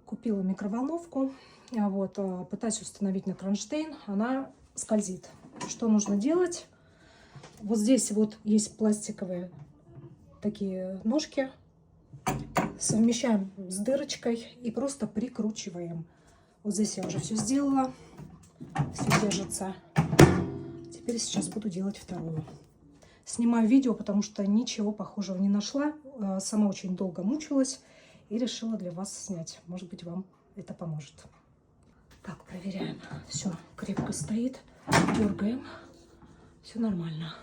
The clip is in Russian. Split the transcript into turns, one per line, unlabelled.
Купила микроволновку. Вот, пытаюсь установить на кронштейн. Она скользит. Что нужно делать? Вот здесь вот есть пластиковые такие ножки. Совмещаем с дырочкой и просто прикручиваем. Вот здесь я уже все сделала. Все держится. Теперь сейчас буду делать вторую. Снимаю видео, потому что ничего похожего не нашла. Сама очень долго мучилась и решила для вас снять. Может быть, вам это поможет. Так, проверяем. Все крепко стоит. Дергаем. Все нормально.